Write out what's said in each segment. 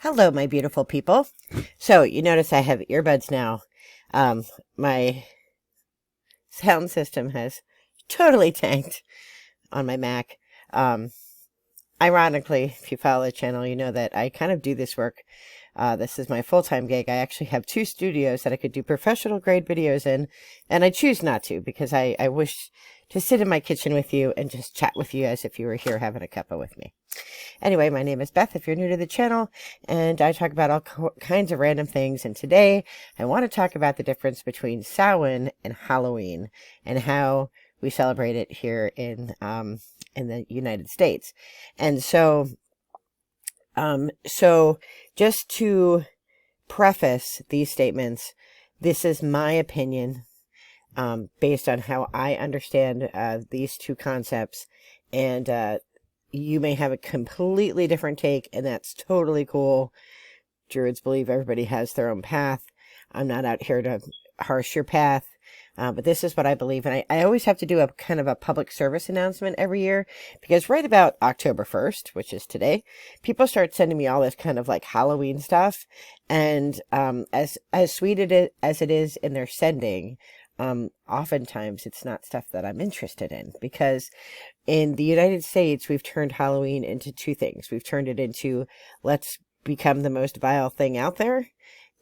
Hello, my beautiful people. So you notice I have earbuds now. My sound system has totally tanked on my Mac. Um, Ironically, if you follow the channel, you know that I kind of do this work. This is my full-time gig. I actually have 2 studios that I could do professional grade videos in, and I choose not to because I wish to sit in my kitchen with you and just chat with you as if you were here having a cuppa with me. Anyway, my name is Beth if you're new to the channel, and I talk about all kinds of random things, and today I want to talk about the difference between Samhain and Halloween and how we celebrate it here in the United States. And so just to preface these statements, this is my opinion based on how I understand these two concepts, and you may have a completely different take, and that's totally cool. Druids believe everybody has their own path. I'm not out here to harsh your path. But this is what I believe, and I always have to do a kind of a public service announcement every year, because right about October 1st, which is today, people start sending me all this kind of like Halloween stuff, and as sweet as it is in their sending, oftentimes it's not stuff that I'm interested in, because in the United States, we've turned Halloween into 2 things. We've turned it into, let's become the most vile thing out there,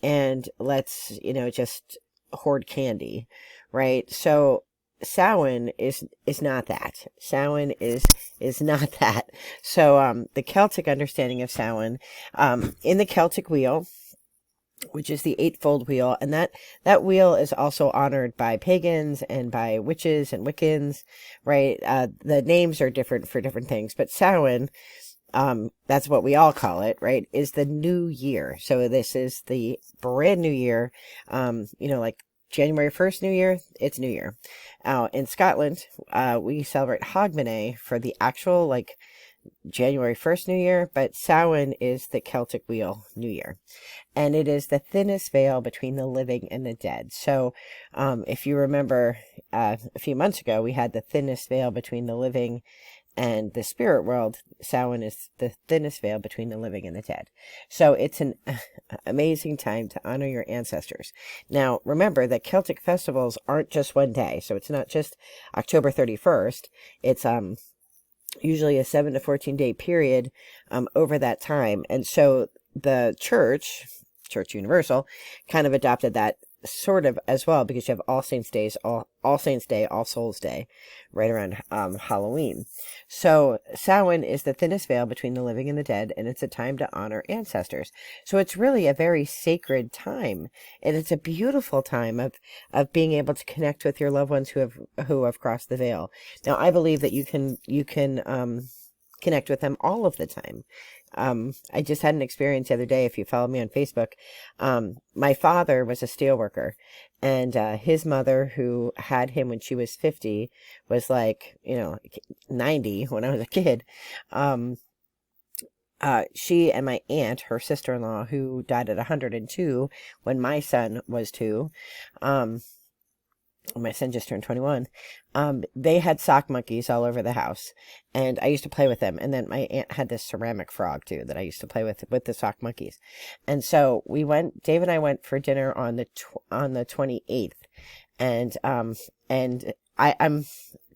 and let's, just hoard candy, right? So Samhain is not that. Samhain is not that. So the Celtic understanding of Samhain, in the Celtic wheel, which is the 8-fold wheel, and that wheel is also honored by pagans and by witches and Wiccans, right? The names are different for different things, but Samhain, that's what we all call it, right, is the new year. So this is the brand new year, like January 1st, New Year, it's New Year. In Scotland, we celebrate Hogmanay for the actual, like, January 1st, New Year, but Samhain is the Celtic wheel New Year. And it is the thinnest veil between the living and the dead. So, if you remember, a few months ago, we had the thinnest veil between the living and the spirit world. Samhain is the thinnest veil between the living and the dead. So it's an amazing time to honor your ancestors. Now, remember that Celtic festivals aren't just one day. So it's not just October 31st. It's usually a 7 to 14 day period over that time. And so the Church Universal, kind of adopted that sort of as well, because you have All Saints Days, All Saints Day, All Souls Day, right around Halloween. So Samhain is the thinnest veil between the living and the dead, and it's a time to honor ancestors. So it's really a very sacred time, and it's a beautiful time of being able to connect with your loved ones who have crossed the veil. Now, I believe that you can connect with them all of the time. I just had an experience the other day. If you follow me on Facebook, my father was a steel worker, and his mother, who had him when she was 50, was like, 90 when I was a kid. She and my aunt, her sister-in-law, who died at 102 when my son was 2, my son just turned 21, they had sock monkeys all over the house, and I used to play with them. And then my aunt had this ceramic frog too that I used to play with the sock monkeys. And so Dave and I went for dinner on the 28th, and I'm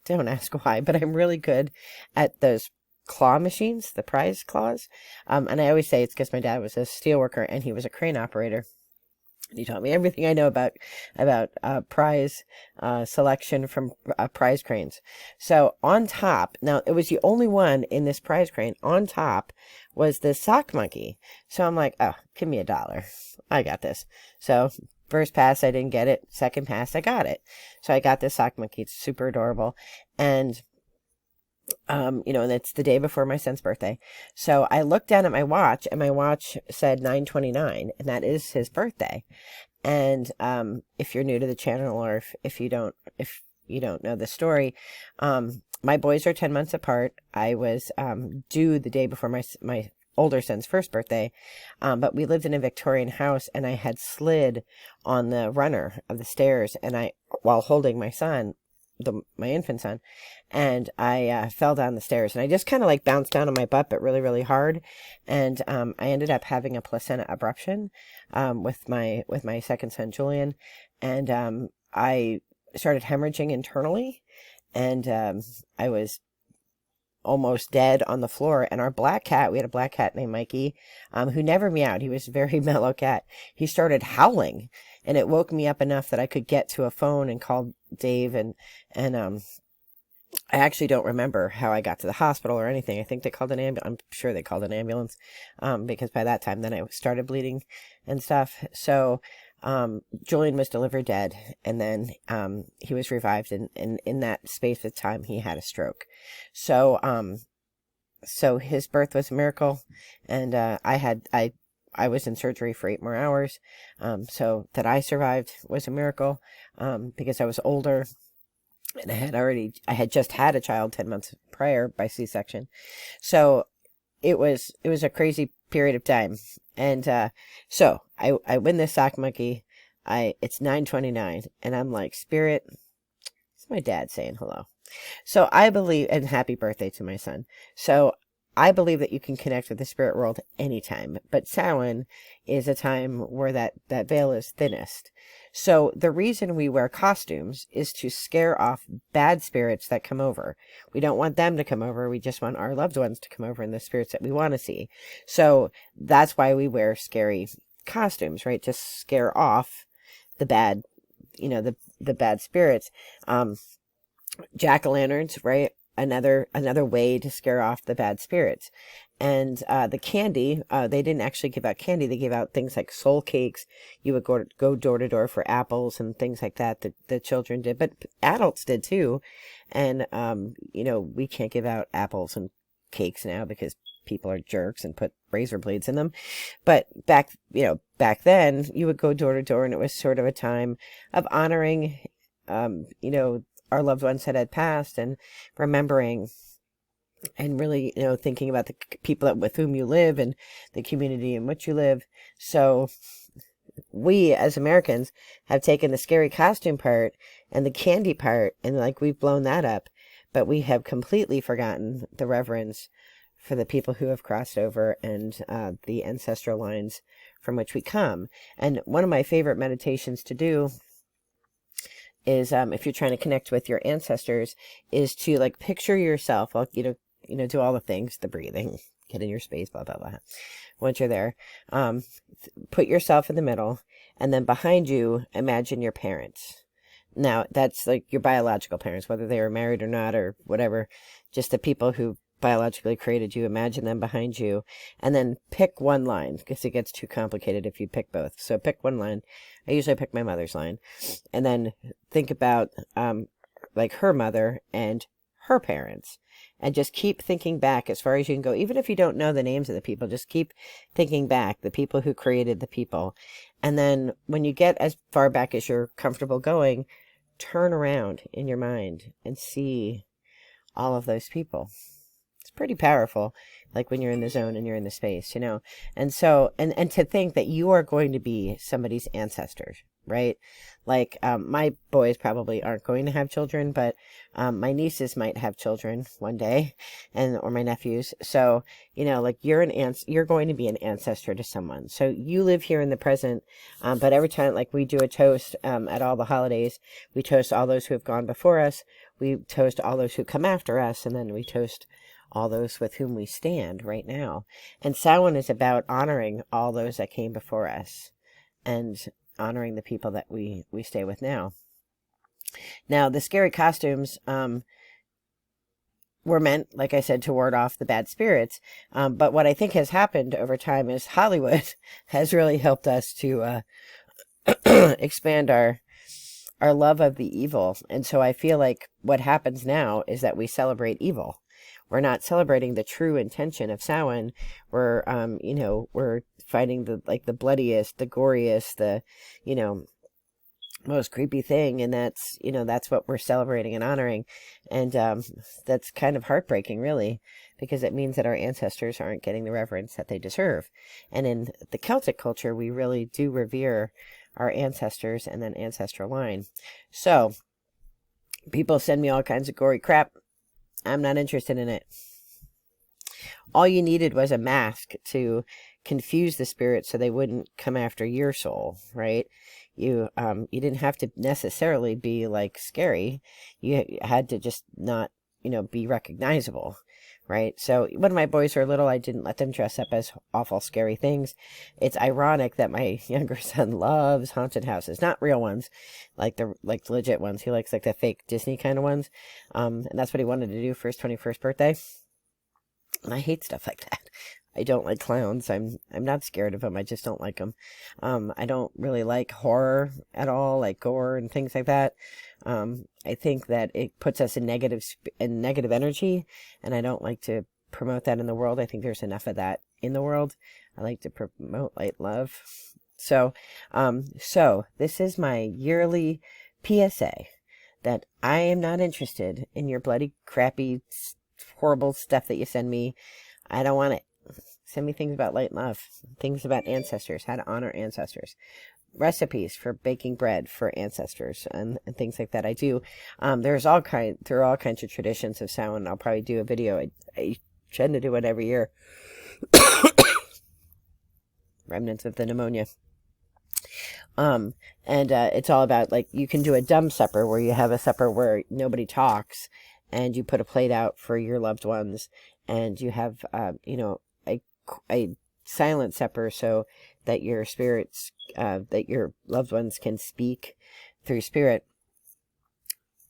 don't ask why, but I'm really good at those claw machines, the prize claws, and I always say it's because my dad was a steel worker and he was a crane operator. He taught me everything I know about prize selection from prize cranes. So on top, now it was the only one in this prize crane. On top was the sock monkey. So I'm like, oh, give me $1. I got this. So first pass, I didn't get it. Second pass, I got it. So I got this sock monkey. It's super adorable. And and it's the day before my son's birthday. So I looked down at my watch, and my watch said 9:29, and that is his birthday. And if you're new to the channel, or if you don't know the story, my boys are 10 months apart. I was due the day before my older son's first birthday, but we lived in a Victorian house, and I had slid on the runner of the stairs, and while holding my son, my infant son, and I fell down the stairs, and I just kind of like bounced down on my butt, but really, really hard, and I ended up having a placenta abruption with my second son Julian, and I started hemorrhaging internally, and I was almost dead on the floor. And our black cat, we had a black cat named Mikey, who never meowed. He was a very mellow cat. He started howling, and it woke me up enough that I could get to a phone and call Dave. And I actually don't remember how I got to the hospital or anything. I think they called an ambulance. I'm sure they called an ambulance, because by that time then I started bleeding and stuff. So Julian was delivered dead, and then he was revived, and in that space of time he had a stroke. So so his birth was a miracle, and I was in surgery for 8 more hours. So that I survived was a miracle, because I was older, and I had just had a child 10 months prior by C-section. So it was a crazy period of time. And so I win this sock monkey. It's 9:29, and I'm like, Spirit, it's my dad saying hello. So I believe, and happy birthday to my son. So I believe that you can connect with the spirit world anytime, but Samhain is a time where that veil is thinnest. So the reason we wear costumes is to scare off bad spirits that come over. We don't want them to come over. We just want our loved ones to come over, and the spirits that we want to see. So that's why we wear scary costumes, right? To scare off the bad, the bad spirits. Jack-o'-lanterns, right? Another way to scare off the bad spirits. And the candy, they didn't actually give out candy. They gave out things like soul cakes. You would go door to door for apples and things like that the children did, but adults did too. And we can't give out apples and cakes now because people are jerks and put razor blades in them. But back then, you would go door to door, and it was sort of a time of honoring our loved ones that had passed, and remembering, and really, thinking about the people with whom you live and the community in which you live. So we, as Americans, have taken the scary costume part and the candy part, and we've blown that up, but we have completely forgotten the reverence for the people who have crossed over, and the ancestral lines from which we come. And one of my favorite meditations to do is, if you're trying to connect with your ancestors, is to picture yourself, do all the things, the breathing, get in your space, blah, blah, blah. Once you're there, put yourself in the middle, and then behind you, imagine your parents. Now, that's your biological parents, whether they were married or not, or whatever, just the people who biologically created you. Imagine them behind you, and then pick one line, because it gets too complicated if you pick both. So pick one line. I usually pick my mother's line, and then think about her mother and her parents, and just keep thinking back as far as you can go. Even if you don't know the names of the people, just keep thinking back, the people who created the people. And then when you get as far back as you're comfortable going, turn around in your mind and see all of those people. It's pretty powerful, when you're in the zone and you're in the space, And so, and to think that you are going to be somebody's ancestors, right? My boys probably aren't going to have children, but my nieces might have children one day, or my nephews. So, you're going to be an ancestor to someone. So you live here in the present, but every time, we do a toast at all the holidays, we toast all those who have gone before us, we toast all those who come after us, and then we toast all those with whom we stand right now. And Samhain is about honoring all those that came before us, and honoring the people that we stay with now. Now, the scary costumes were meant, like I said, to ward off the bad spirits. But what I think has happened over time is Hollywood has really helped us to expand our love of the evil. And so I feel like what happens now is that we celebrate evil. We're not celebrating the true intention of Samhain. We're, we're fighting the bloodiest, the goriest, the, most creepy thing. And that's what we're celebrating and honoring. And that's kind of heartbreaking, really, because it means that our ancestors aren't getting the reverence that they deserve. And in the Celtic culture, we really do revere our ancestors and then ancestral line. So People send me all kinds of gory crap. I'm not interested in it. All you needed was a mask to confuse the spirits so they wouldn't come after your soul, right? You didn't have to necessarily be like scary. You had to just not, be recognizable, right? So when my boys were little, I didn't let them dress up as awful scary things. It's ironic that my younger son loves haunted houses, not real ones, like the legit ones. He likes like the fake Disney kind of ones. And that's what he wanted to do for his 21st birthday. And I hate stuff like that. I don't like clowns. I'm not scared of them. I just don't like them. I don't really like horror at all, like gore and things like that. I think that it puts us in negative energy, and I don't like to promote that in the world. I think there's enough of that in the world. I like to promote light love. So this is my yearly PSA that I am not interested in your bloody crappy horrible stuff that you send me. I don't want it. Send me things about light and love, things about ancestors, how to honor ancestors, recipes for baking bread for ancestors, and things like that. I do. There are all kinds of traditions of Samhain. I'll probably do a video. I tend to do it every year. Remnants of the pneumonia. It's all about, like, you can do a dumb supper where you have a supper where nobody talks, and you put a plate out for your loved ones, and you have, a silent supper so that your spirits, that your loved ones can speak through spirit.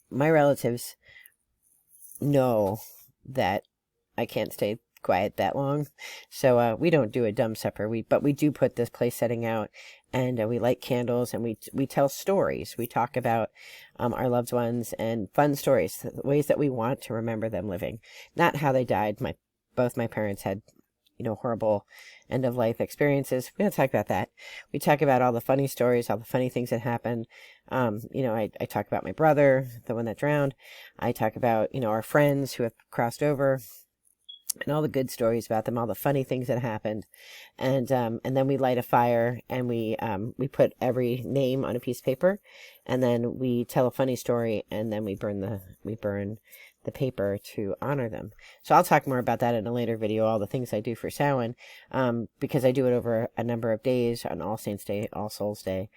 My relatives know that I can't stay quiet that long, so we don't do a dumb supper. But we do put this place setting out, and we light candles, and we tell stories. We talk about our loved ones and fun stories, ways that we want to remember them living, not how they died. Both my parents had horrible end of life experiences. We don't talk about that. We talk about all the funny stories, all the funny things that happened. I talk about my brother, the one that drowned. I talk about our friends who have crossed over, and all the good stories about them, all the funny things that happened. And then we light a fire, and we put every name on a piece of paper, and then we tell a funny story, and then we burn the paper to honor them. So I'll talk more about that in a later video, all the things I do for Samhain, because I do it over a number of days, on All Saints Day, All Souls Day,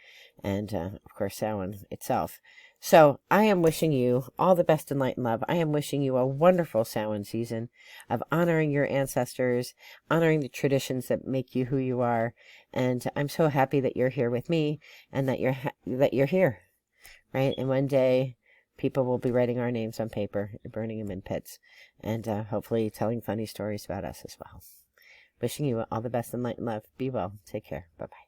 and of course Samhain itself. So I am wishing you all the best in light and love. I am wishing you a wonderful Samhain season of honoring your ancestors, honoring the traditions that make you who you are, and I'm so happy that you're here with me, and that you're here, right? And one day people will be writing our names on paper and burning them in pits, and hopefully telling funny stories about us as well. Wishing you all the best in light and love. Be well. Take care. Bye-bye.